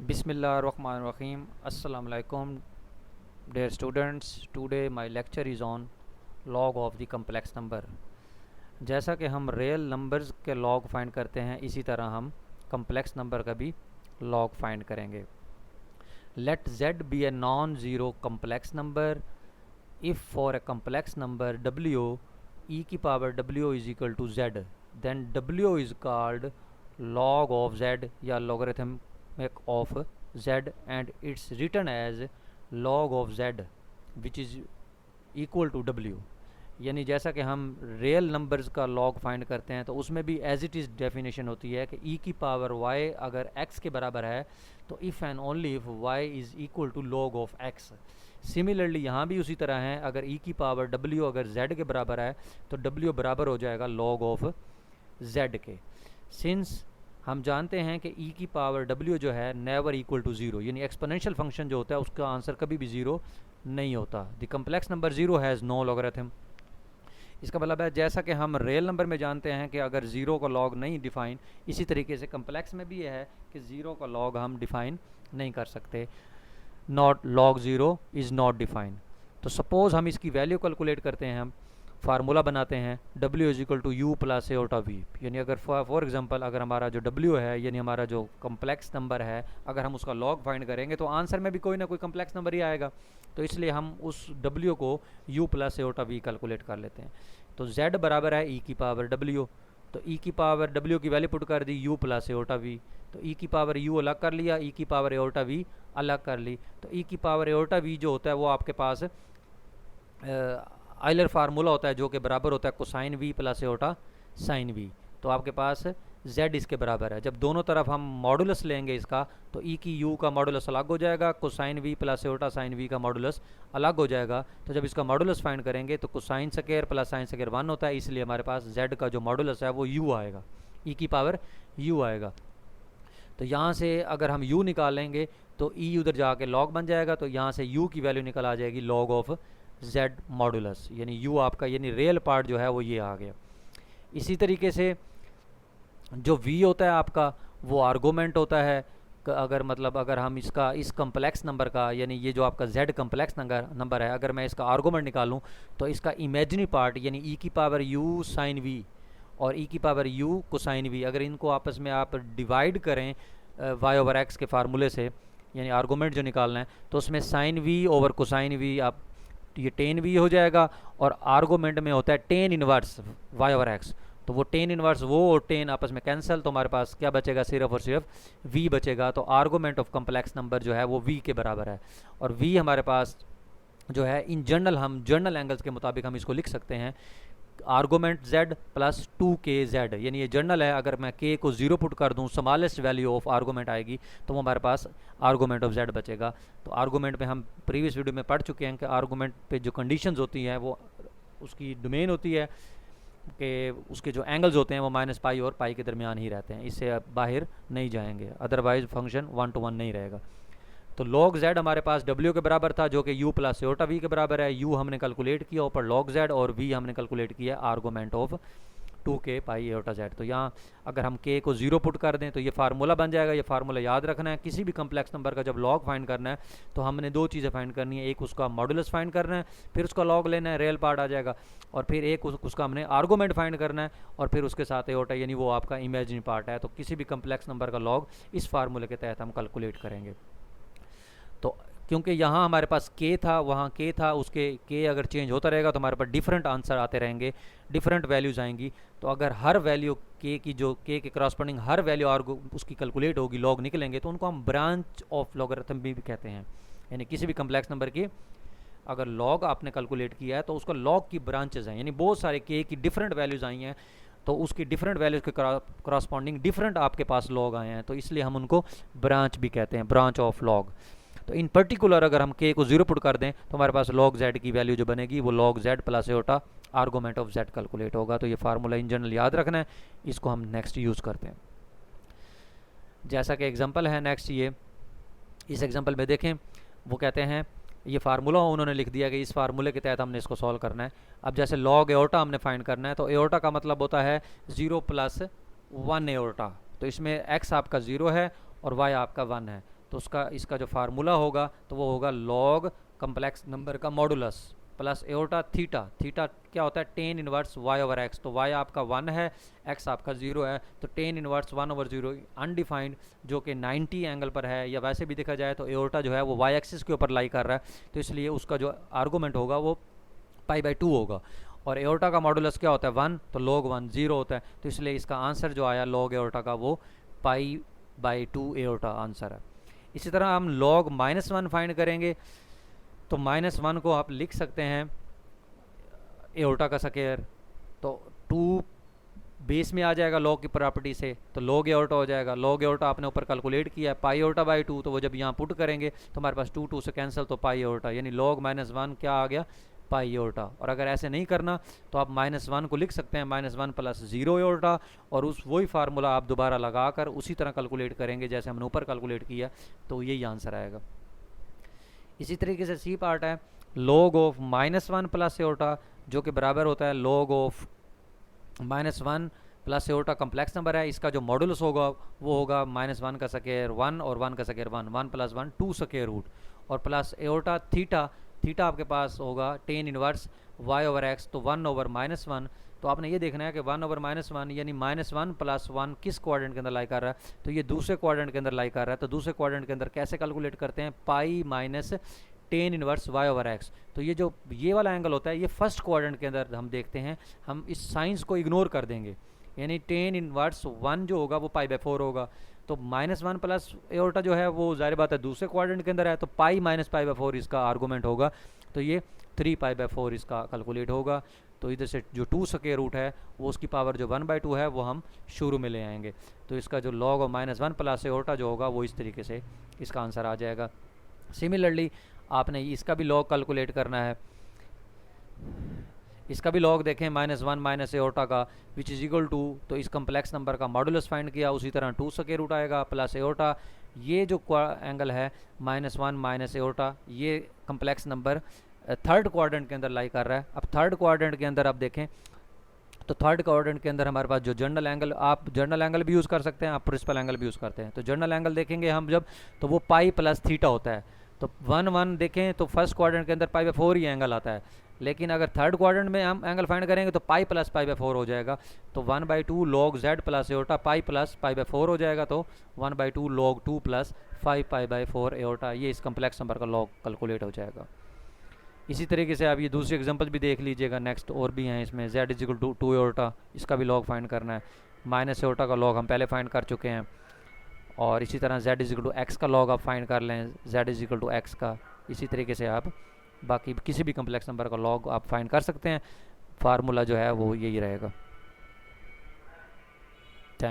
Bismillahirrahmanirrahim. Assalamu alaikum, dear students. Today my lecture is on log of the complex number. जैसा कि हम real numbers के log find करते हैं, इसी तरह हम complex number का भी log फाइंड करेंगे. Let z be a non-zero complex number if for a complex number w e की power w is equal to z, then w is called log of z या logarithm of z and it's written as log of z which is equal to w. यानी जैसा कि हम real numbers का log find करते हैं तो उसमें भी एज इट इज़ डेफिनेशन होती है कि e की पावर y अगर x के बराबर है तो if and only if y is equal to log of x. Similarly यहाँ भी उसी तरह है, अगर e की पावर w अगर z के बराबर है तो w बराबर हो जाएगा log ऑफ z के. सिंस हम जानते हैं कि e की पावर w जो है नेवर इक्वल टू ज़ीरो, यानी एक्सपोनेंशियल फंक्शन जो होता है उसका आंसर कभी भी ज़ीरो नहीं होता. The complex number zero has no logarithm. इसका मतलब है जैसा कि हम रियल नंबर में जानते हैं कि अगर ज़ीरो का लॉग नहीं डिफ़ाइन, इसी तरीके से कम्प्लेक्स में भी यह है कि ज़ीरो का लॉग हम डिफ़ाइन नहीं कर सकते. Not log zero is not define. तो सपोज़ हम इसकी वैल्यू कैलकुलेट करते हैं, हम फार्मूला बनाते हैं w is equal to u plus iota v. यानी अगर फॉर एग्जांपल अगर हमारा जो w है यानी हमारा जो कम्प्लेक्स नंबर है, अगर हम उसका लॉग फाइंड करेंगे तो आंसर में भी कोई ना कोई कम्प्लेक्स नंबर ही आएगा. तो इसलिए हम उस w को u plus iota v calculate कर लेते हैं. तो z बराबर है e की पावर w. तो e की पावर w की वैल्यू पुट कर दी u प्लस एओटा वी. तो e की पावर u अलग कर लिया, e की पावर एओटा वी अलग कर ली. तो e की पावर एओटा वी जो होता है वो आपके पास आइलर फार्मूला होता है जो कि बराबर होता है cosine v plus iota sine v. तो आपके पास z इसके बराबर है. जब दोनों तरफ हम मॉडुलस लेंगे इसका तो e की u का मॉडुलस अलग हो जाएगा, cosine v plus iota sine v का मॉडुलस अलग हो जाएगा. तो जब इसका मॉडुलस फाइंड करेंगे तो cosine square plus sine square 1 होता है, इसलिए हमारे पास z का जो मॉडुलस है वो u आएगा, e की पावर u आएगा. तो यहाँ से अगर हम u निकालेंगे तो e उधर जाके log बन जाएगा, तो यहाँ से u की वैल्यू निकल आ जाएगी log ऑफ z मॉडुलस, यानी u आपका यानी रियल पार्ट जो है वो ये आ गया. इसी तरीके से जो v होता है आपका वो आर्गूमेंट होता है. अगर मतलब अगर हम इसका इस कम्प्लेक्स नंबर का यानी ये जो आपका z कम्प्लेक्स नंबर है, अगर मैं इसका आर्गूमेंट निकालूँ तो इसका इमेजिनरी पार्ट यानी e की पावर u साइन v और e की पावर u कोसाइन v, अगर इनको आपस में आप डिवाइड करें y ओवर x के फार्मूले से, यानी आर्गूमेंट जो निकालना है, तो उसमें sine v over cosine v आप ये टेन v हो जाएगा. और आर्गूमेंट में होता है tan inverse y over x. तो वो टेन इनवर्स वो और टेन आपस में कैंसिल, तो हमारे पास क्या बचेगा, सिर्फ और सिर्फ v बचेगा. तो आर्गूमेंट ऑफ कम्प्लेक्स नंबर जो है वो v के बराबर है. और v हमारे पास जो है इन जनरल हम जर्नल एंगल्स के मुताबिक हम इसको लिख सकते हैं आर्गूमेंट z प्लस 2kz. यानी ये जर्नल है, अगर मैं k को 0 पुट कर दूं स्मॉलेस्ट वैल्यू ऑफ आर्गूमेंट आएगी तो वो हमारे पास आर्गूमेंट ऑफ z बचेगा. तो आर्गूमेंट पे हम प्रीवियस वीडियो में पढ़ चुके हैं कि आर्गूमेंट पे जो कंडीशंस होती हैं वो उसकी डोमेन होती है कि उसके जो एंगल्स होते हैं वो माइनस पाई और पाई के दरमियान ही रहते हैं, इससे बाहर नहीं जाएंगे, अदरवाइज फंक्शन 1 to 1 नहीं रहेगा. तो log z हमारे पास w के बराबर था जो कि u प्लस एओटा v के बराबर है. u हमने कैलकुलेट किया ऊपर log z और v हमने कैलकुलेट किया argument of 2k pi aorta z. तो यहाँ अगर हम k को 0 पुट कर दें तो ये फार्मूला बन जाएगा. ये फार्मूला याद रखना है, किसी भी कम्प्लेक्स नंबर का जब log फाइंड करना है तो हमने दो चीज़ें फाइंड करनी है, एक उसका मॉडुलस फाइंड करना है, फिर उसका log लेना है, रियल पार्ट आ जाएगा, और फिर एक उसका हमने आर्गूमेंट फाइंड करना है और फिर उसके साथ एओटा यानी वो आपका इमेजिनरी पार्ट है. तो किसी भी कम्प्लेक्स नंबर का log इस फार्मूले के तहत हम कैलकुलेट करेंगे. तो क्योंकि यहाँ हमारे पास k था, वहाँ k था, उसके k अगर चेंज होता रहेगा तो हमारे पास डिफरेंट आंसर आते रहेंगे, डिफरेंट वैल्यूज़ आएंगी. तो अगर हर वैल्यू k की जो k के करस्पॉन्डिंग हर वैल्यू उसकी कैलकुलेट होगी, लॉग निकलेंगे, तो उनको हम ब्रांच ऑफ लॉगरिथम भी कहते हैं. यानी किसी भी कम्प्लेक्स नंबर की अगर लॉग आपने कैलकुलेट किया है तो उसका लॉग की ब्रांचेज हैं, यानी बहुत सारे k की डिफरेंट वैल्यूज़ आई हैं तो उसकी डिफरेंट वैल्यूज़ के करस्पॉन्डिंग डिफरेंट आपके पास लॉग आए हैं, तो इसलिए हम उनको ब्रांच भी कहते हैं, ब्रांच ऑफ लॉग. तो इन पर्टिकुलर अगर हम k को 0 पुट कर दें तो हमारे पास log z की वैल्यू जो बनेगी वो log z plus aorta argument of z calculate होगा. तो ये फार्मूला इन जनरल याद रखना है, इसको हम नेक्स्ट यूज़ करते हैं. जैसा कि एग्जांपल है नेक्स्ट, ये इस एग्जांपल में देखें वो कहते हैं ये फार्मूला उन्होंने लिख दिया कि इस फार्मूले के तहत हमने इसको सॉल्व करना है. अब जैसे log एओटा हमने फाइंड करना है तो एओटा का मतलब होता है 0 प्लस 1 एओटा. तो इसमें x आपका 0 है और y आपका 1 है. तो उसका इसका जो फार्मूला होगा तो वो होगा लॉग कम्प्लेक्स नंबर का modulus plus iota theta. Theta क्या होता है, tan inverse y over x, तो वाई आपका 1 है, एक्स आपका 0 है, तो टेन इनवर्स 1/0 अनडिफाइंड जो कि 90 एंगल पर है, या वैसे भी देखा जाए तो एओटा जो है वो वाई एक्सिस के ऊपर लाई कर रहा है, तो इसलिए उसका जो आर्गूमेंट होगा वो π/2 होगा। और एओटा का मॉडुलस क्या होता है 1, तो log 1 0 होता है, तो इसलिए इसका आंसर जो आया log एओटा का वो π/2 एओटा आंसर है। इसी तरह हम log -1 फाइंड करेंगे, तो -1 को आप लिख सकते हैं एओटा का स्क्वायर, तो 2 बेस में आ जाएगा log की प्रॉपर्टी से, तो log एओटा हो जाएगा। log एओटा आपने ऊपर कैलकुलेट किया है π/2, तो वो जब यहाँ पुट करेंगे तो हमारे पास 2 से कैंसिल, तो पाई एओटा, यानी log -1 क्या आ गया पाई एओटा। और अगर ऐसे नहीं करना तो आप -1 को लिख सकते हैं -1 + 0 एओटा, और उस वही फार्मूला आप दोबारा लगाकर उसी तरह कैलकुलेट करेंगे जैसे हमने ऊपर कैलकुलेट किया, तो यही आंसर आएगा। इसी तरीके से सी पार्ट है log ऑफ -1 + एओटा, जो कि बराबर होता है log of -1 + aorta complex number है, इसका जो मॉडुलस होगा वो होगा -1 का स्क्वायर 1 और 1 का स्क्वायर 1, 1 + 1 2 स्क्वायर रूट, और प्लस एओटा थीटा, थीटा आपके पास होगा tan inverse y over x, तो 1/-1, तो आपने ये देखना है कि 1/-1 यानी -1 + 1 किस क्वाड्रेंट के अंदर लाई कर रहा है, तो ये दूसरे क्वाड्रेंट के अंदर लाई कर रहा है। तो दूसरे क्वाड्रेंट के अंदर कैसे कैलकुलेट करते हैं, pi minus tan inverse y over x, तो ये जो ये वाला एंगल होता है ये फर्स्ट क्वाड्रेंट के अंदर हम देखते हैं, हम इस साइंस को इग्नोर कर देंगे, यानी टेन इनवर्स 1 जो होगा वो π/4 होगा। तो -1 + एओटा जो है वो जाहिर बात है दूसरे क्वाड्रेंट के अंदर है, तो पाई माइनस π/4 इसका आर्गूमेंट होगा, तो ये 3 π/4 इसका कैलकुलेट होगा। तो इधर से जो 2 स्क्वायर रूट है वो उसकी पावर जो 1/2 है वो हम शुरू में ले आएंगे, तो इसका जो log ऑफ -1 + एओटा जो होगा वो इस तरीके से इसका आंसर आ जाएगा। सिमिलरली आपने इसका भी log कैलकुलेट करना है, इसका भी log देखें -1 - एओटा का विच इज़ इक्वल टू, तो इस कम्प्लेक्स नंबर का मॉडुलस फाइंड किया, उसी तरह 2 स्क्वायर रूट आएगा प्लस एओटा, ये जो एंगल है -1 - एओटा, ये कम्प्लेक्स नंबर थर्ड क्वाड्रेंट के अंदर लाई कर रहा है। अब थर्ड क्वाड्रेंट के अंदर आप देखें तो थर्ड क्वाड्रेंट के अंदर हमारे पास जो जनरल एंगल, आप जनरल एंगल भी यूज़ कर सकते हैं, आप प्रिंसिपल एंगल भी यूज़ करते हैं, तो जनरल एंगल देखेंगे हम जब, तो वो पाई + थीटा होता है। तो 1 देखें तो फर्स्ट क्वाड्रेंट के अंदर π/4 ही एंगल आता है, लेकिन अगर थर्ड क्वाड्रेंट में हम एंगल फाइंड करेंगे तो पाई + π/4 हो जाएगा, तो 1/2 log z + एओटा, पाई + π/4 हो जाएगा, तो 1/2 log 2 + 5 π/4 एओटा, ये इस कम्प्लेक्स नंबर का log कैलकुलेट हो जाएगा। इसी तरीके से आप ये दूसरी एग्जांपल भी देख लीजिएगा, नेक्स्ट और भी हैं इसमें, z = 2 एओटा, इसका भी log फाइंड करना है, माइनस एओटा का log हम पहले फाइंड कर चुके हैं, और इसी तरह z = x का log आप फाइंड कर लें, z = x का, इसी तरीके से आप बाकी किसी भी कम्प्लेक्स नंबर का log आप फाइंड कर सकते हैं, फार्मूला जो है वो यही रहेगा।